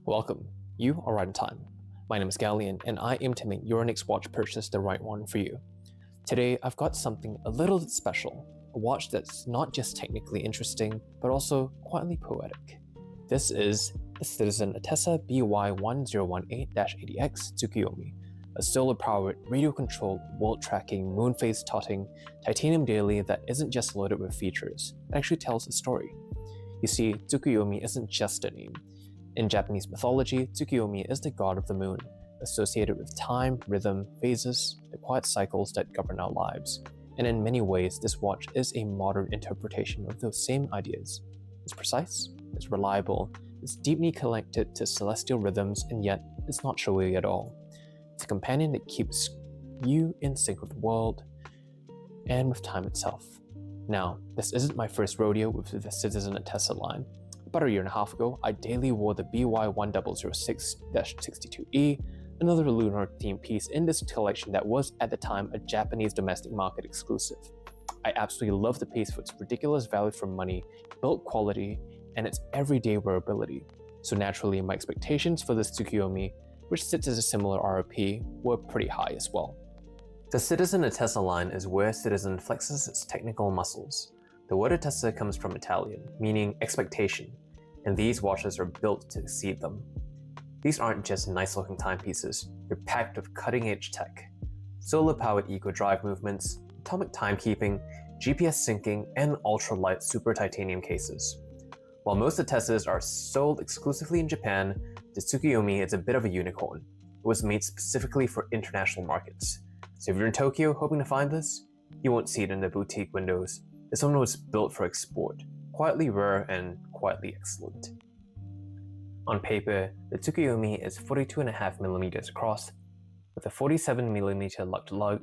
Welcome. You are right in time. My name is Galleon, and I aim to make your next watch purchase the right one for you. Today, I've got something a little bit special, a watch that's not just technically interesting, but also quietly poetic. This is the Citizen Atessa BY1018-80X Tsukuyomi, a solar-powered, radio-controlled, world-tracking, moon-phase-totting titanium daily that isn't just loaded with features, it actually tells a story. You see, Tsukuyomi isn't just a name. In Japanese mythology, Tsukuyomi is the god of the moon, associated with time, rhythm, phases, the quiet cycles that govern our lives. And in many ways, this watch is a modern interpretation of those same ideas. It's precise, it's reliable, it's deeply connected to celestial rhythms, and yet it's not showy at all. It's a companion that keeps you in sync with the world and with time itself. Now, this isn't my first rodeo with the Citizen Atessa line. About a year and a half ago, I daily wore the BY1006-62E, another lunar-themed piece in this collection that was at the time a Japanese domestic market exclusive. I absolutely love the piece for its ridiculous value for money, build quality, and its everyday wearability. So naturally, my expectations for this Tsukuyomi, which sits as a similar RRP, were pretty high as well. The Citizen Atessa line is where Citizen flexes its technical muscles. The word Atessa comes from Italian, meaning expectation, and these watches are built to exceed them. These aren't just nice-looking timepieces, they're packed with cutting-edge tech. Solar-powered eco-drive movements, atomic timekeeping, GPS syncing, and ultra-light super titanium cases. While most Atessas are sold exclusively in Japan, the Tsukuyomi is a bit of a unicorn. It was made specifically for international markets. So if you're in Tokyo hoping to find this, you won't see it in the boutique windows. This one was built for export, quietly rare and quietly excellent. On paper, the Tsukuyomi is 42.5mm across, with a 47mm lug,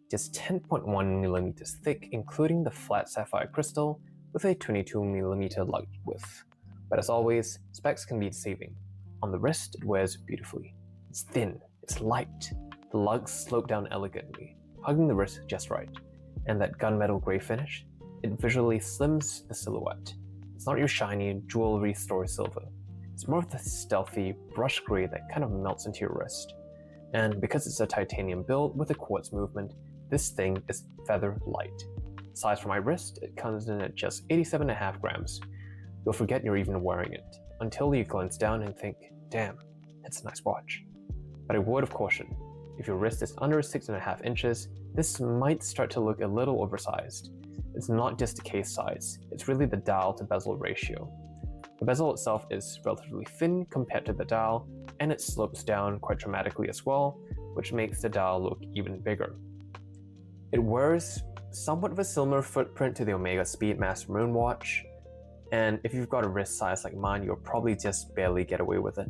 just 10.1mm thick, including the flat sapphire crystal, with a 22mm lug width. But as always, specs can be deceiving. On the wrist, it wears beautifully. It's thin, it's light, the lugs slope down elegantly, hugging the wrist just right, and that gunmetal grey finish, it visually slims the silhouette. It's not your shiny, jewelry store silver. It's more of the stealthy, brush gray that kind of melts into your wrist. And because it's a titanium build with a quartz movement, this thing is feather light. Size for my wrist, it comes in at just 87.5 grams. You'll forget you're even wearing it, until you glance down and think, damn, that's a nice watch. But a word of caution, if your wrist is under 6.5 inches, this might start to look a little oversized. It's not just the case size, it's really the dial to bezel ratio. The bezel itself is relatively thin compared to the dial, and it slopes down quite dramatically as well, which makes the dial look even bigger. It wears somewhat of a similar footprint to the Omega Speedmaster Moon watch, and if you've got a wrist size like mine, you'll probably just barely get away with it.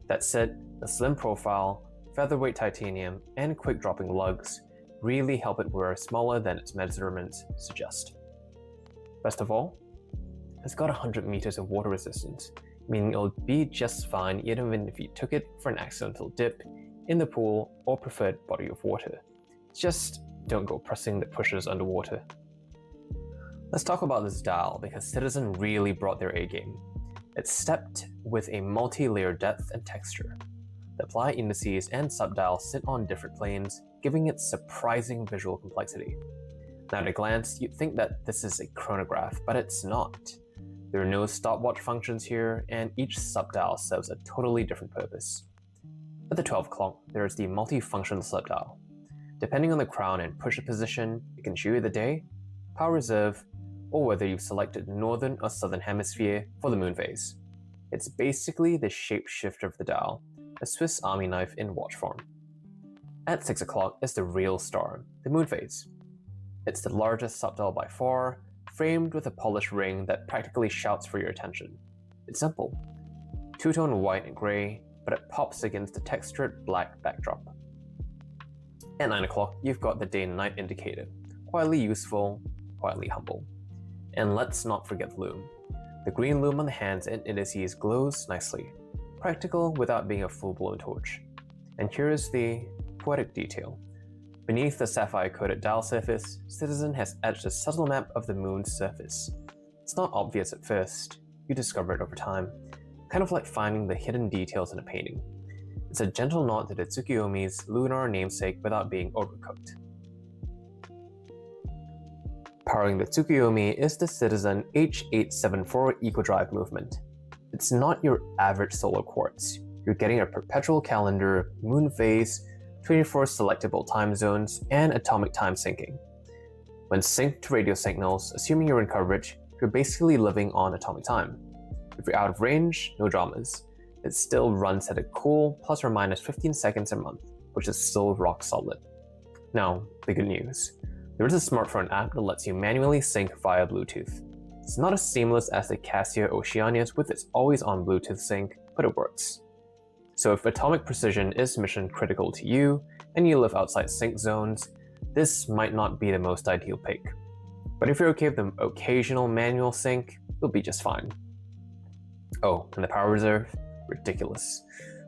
That said, the slim profile, featherweight titanium, and quick dropping lugs really help it wear smaller than its measurements suggest. Best of all, it's got 100 meters of water resistance, meaning it'll be just fine even if you took it for an accidental dip in the pool or preferred body of water. Just don't go pressing the pushers underwater. Let's talk about this dial because Citizen really brought their A-game. It's stepped with a multi-layer depth and texture. The ply indices and subdial sit on different planes, giving it surprising visual complexity. Now at a glance, you'd think that this is a chronograph, but it's not. There are no stopwatch functions here, and each subdial serves a totally different purpose. At the 12 o'clock, there is the multi-function subdial. Depending on the crown and pusher position, it can show you the day, power reserve, or whether you've selected northern or southern hemisphere for the moon phase. It's basically the shapeshifter of the dial, a Swiss Army knife in watch form. At 6 o'clock is the real star, the moon phase. It's the largest subdial by far, framed with a polished ring that practically shouts for your attention. It's simple, two-tone white and grey, but it pops against the textured black backdrop. At 9 o'clock, you've got the day and night indicator, quietly useful, quietly humble. And let's not forget the lume. The green lume on the hands and indices glows nicely, practical without being a full-blown torch. And here is the poetic detail. Beneath the sapphire-coated dial surface, Citizen has etched a subtle map of the moon's surface. It's not obvious at first, you discover it over time, kind of like finding the hidden details in a painting. It's a gentle nod to the Tsukuyomi's lunar namesake without being overcooked. Powering the Tsukuyomi is the Citizen H874 EcoDrive movement. It's not your average solar quartz. You're getting a perpetual calendar, moon phase, 24 selectable time zones, and atomic time syncing. When synced to radio signals, assuming you're in coverage, you're basically living on atomic time. If you're out of range, no dramas. It still runs at a cool plus or minus 15 seconds a month, which is still rock solid. Now, the good news. There is a smartphone app that lets you manually sync via Bluetooth. It's not as seamless as the Casio Oceanius with its always-on Bluetooth sync, but it works. So if atomic precision is mission critical to you, and you live outside sync zones, this might not be the most ideal pick. But if you're okay with the occasional manual sync, you'll be just fine. Oh, and the power reserve? Ridiculous.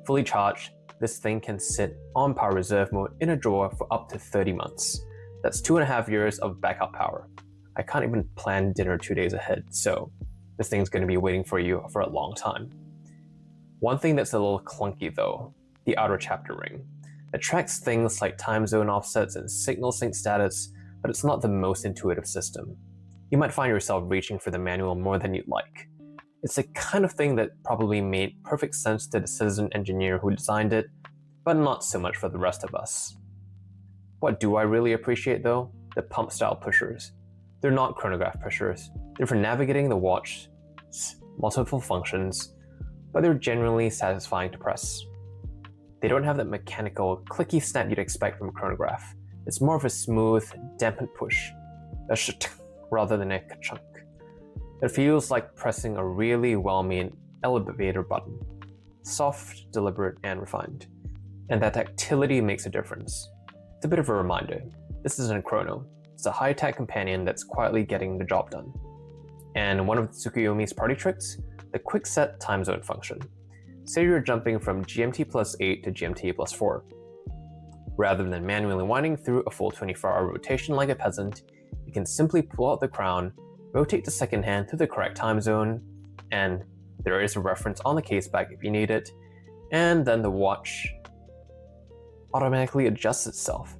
Fully charged, this thing can sit on power reserve mode in a drawer for up to 30 months. That's 2.5 years of backup power. I can't even plan dinner 2 days ahead, so this thing's going to be waiting for you for a long time. One thing that's a little clunky though, the outer chapter ring. It tracks things like time zone offsets and signal sync status, but it's not the most intuitive system. You might find yourself reaching for the manual more than you'd like. It's the kind of thing that probably made perfect sense to the citizen engineer who designed it, but not so much for the rest of us. What do I really appreciate though? The pump style pushers. They're not chronograph pushers. They're for navigating the watch's multiple functions, but they're generally satisfying to press. They don't have that mechanical, clicky snap you'd expect from a chronograph. It's more of a smooth, dampened push, rather than a ka-chunk. It feels like pressing a really well-made elevator button. Soft, deliberate, and refined. And that tactility makes a difference. It's a bit of a reminder. This isn't a chrono. It's a high-tech companion that's quietly getting the job done. And one of Tsukuyomi's party tricks? The quick set time zone function. Say you're jumping from GMT plus 8 to GMT plus 4. Rather than manually winding through a full 24-hour rotation like a peasant, you can simply pull out the crown, rotate the second hand to the correct time zone, and there is a reference on the case back if you need it, and then the watch automatically adjusts itself.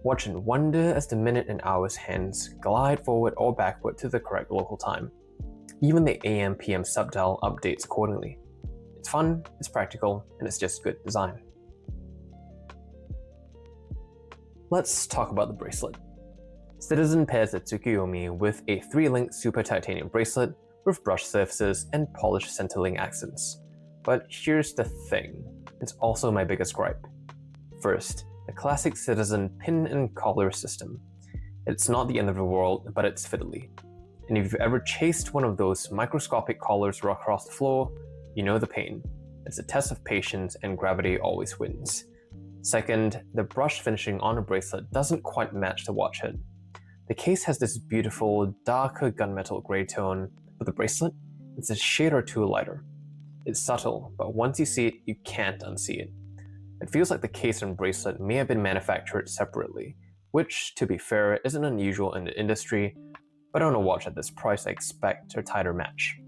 Watch and wonder as the minute and hours hands glide forward or backward to the correct local time. Even the AM/PM subdial updates accordingly. It's fun, it's practical, and it's just good design. Let's talk about the bracelet. Citizen pairs the Tsukuyomi with a 3-link super titanium bracelet with brushed surfaces and polished centerling accents. But here's the thing, it's also my biggest gripe. First, the classic Citizen pin and collar system. It's not the end of the world, but it's fiddly. And if you've ever chased one of those microscopic collars across the floor, you know the pain. It's a test of patience and gravity always wins. Second, the brush finishing on a bracelet doesn't quite match the watch head. The case has this beautiful, darker gunmetal gray tone, but the bracelet, it's a shade or two lighter. It's subtle, but once you see it, you can't unsee it. It feels like the case and bracelet may have been manufactured separately, which, to be fair, isn't unusual in the industry, but on a watch at this price I expect a tighter match.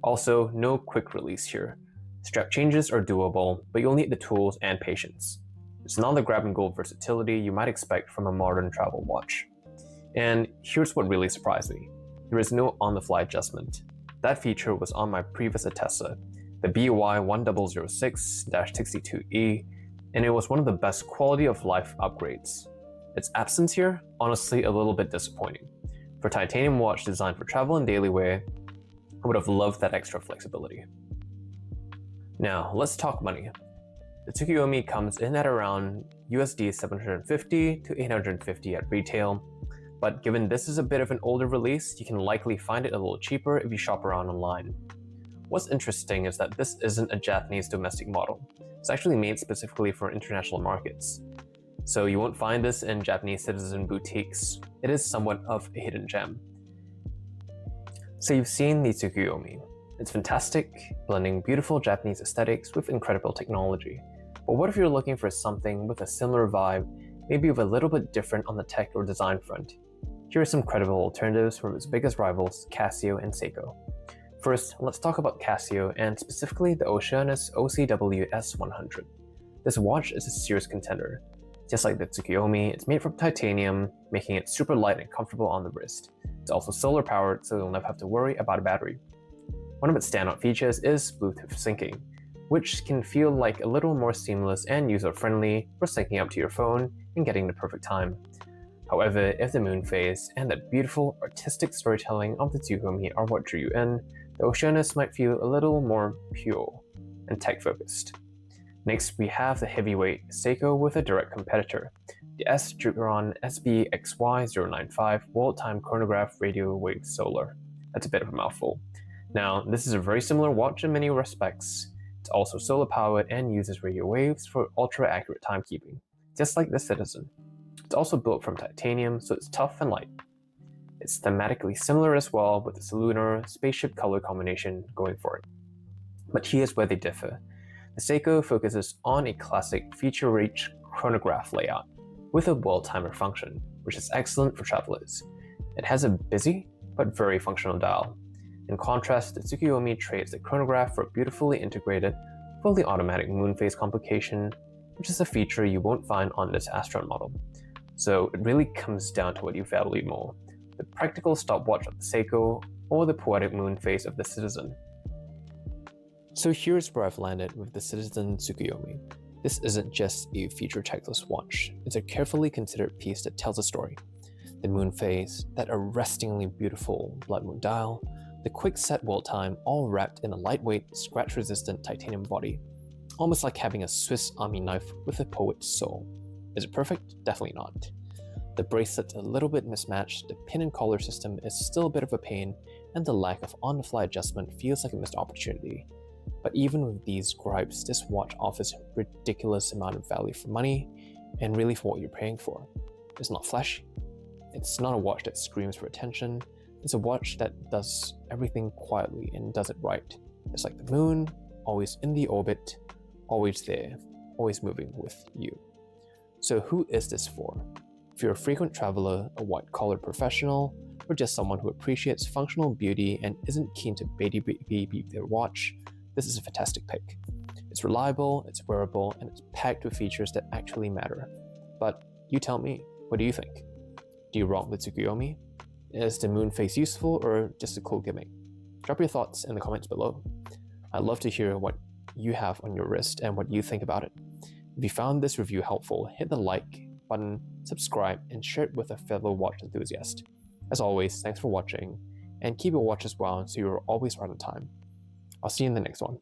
Also, no quick release here. Strap changes are doable, but you'll need the tools and patience. It's not the grab-and-go versatility you might expect from a modern travel watch. And here's what really surprised me. There is no on-the-fly adjustment. That feature was on my previous Attessa, the BY 1006-62E, and it was one of the best quality of life upgrades. Its absence here, honestly a little bit disappointing. For a titanium watch designed for travel and daily wear, I would have loved that extra flexibility. Now, let's talk money. The Tsukuyomi comes in at around USD 750 to 850 at retail, but given this is a bit of an older release, you can likely find it a little cheaper if you shop around online. What's interesting is that this isn't a Japanese domestic model. It's actually made specifically for international markets. So you won't find this in Japanese citizen boutiques. It is somewhat of a hidden gem. So you've seen the Tsukuyomi. It's fantastic, blending beautiful Japanese aesthetics with incredible technology. But what if you're looking for something with a similar vibe, maybe with a little bit different on the tech or design front? Here are some credible alternatives from its biggest rivals, Casio and Seiko. First, let's talk about Casio and specifically the Oceanus OCW-S100. This watch is a serious contender. Just like the Tsukuyomi, it's made from titanium, making it super light and comfortable on the wrist. It's also solar powered, so you'll never have to worry about a battery. One of its standout features is Bluetooth syncing, which can feel like a little more seamless and user-friendly for syncing up to your phone and getting the perfect time. However, if the moon phase and that beautiful artistic storytelling of the Tsukuyomi are what drew you in, the Oceanus might feel a little more pure and tech-focused. Next, we have the heavyweight Seiko with a direct competitor, the S. Jugeron SB-XY095 World-Time Chronograph Radio Wave Solar. That's a bit of a mouthful. Now, this is a very similar watch in many respects. It's also solar-powered and uses radio waves for ultra-accurate timekeeping, just like the Citizen. It's also built from titanium, so it's tough and light. It's thematically similar as well, with its lunar spaceship color combination going for it. But here's where they differ. The Seiko focuses on a classic feature-rich chronograph layout with a world timer function, which is excellent for travelers. It has a busy but very functional dial. In contrast, the Tsukuyomi trades the chronograph for a beautifully integrated, fully automatic moon phase complication, which is a feature you won't find on this Astron model. So it really comes down to what you value more, the practical stopwatch of the Seiko or the poetic moon phase of the Citizen. So here's where I've landed with the Citizen Tsukuyomi. This isn't just a feature checklist watch, it's a carefully considered piece that tells a story. The moon phase, that arrestingly beautiful blood moon dial, the quick set world time, all wrapped in a lightweight, scratch-resistant titanium body, almost like having a Swiss Army knife with a poet's soul. Is it perfect? Definitely not. The bracelet's a little bit mismatched, the pin and collar system is still a bit of a pain, and the lack of on-the-fly adjustment feels like a missed opportunity. But even with these gripes, this watch offers a ridiculous amount of value for money, and really for what you're paying for. It's not flashy. It's not a watch that screams for attention. It's a watch that does everything quietly and does it right. It's like the moon, always in the orbit, always there, always moving with you. So who is this for? If you're a frequent traveler, a white-collar professional, or just someone who appreciates functional beauty and isn't keen to baby their watch, this is a fantastic pick. It's reliable, it's wearable, and it's packed with features that actually matter. But you tell me, what do you think? Do you rock the Tsukuyomi? Is the moon phase useful or just a cool gimmick? Drop your thoughts in the comments below. I'd love to hear what you have on your wrist and what you think about it. If you found this review helpful, hit the like button, subscribe, and share it with a fellow watch enthusiast. As always, thanks for watching, and keep your watches well so you're always right on time. I'll see you in the next one.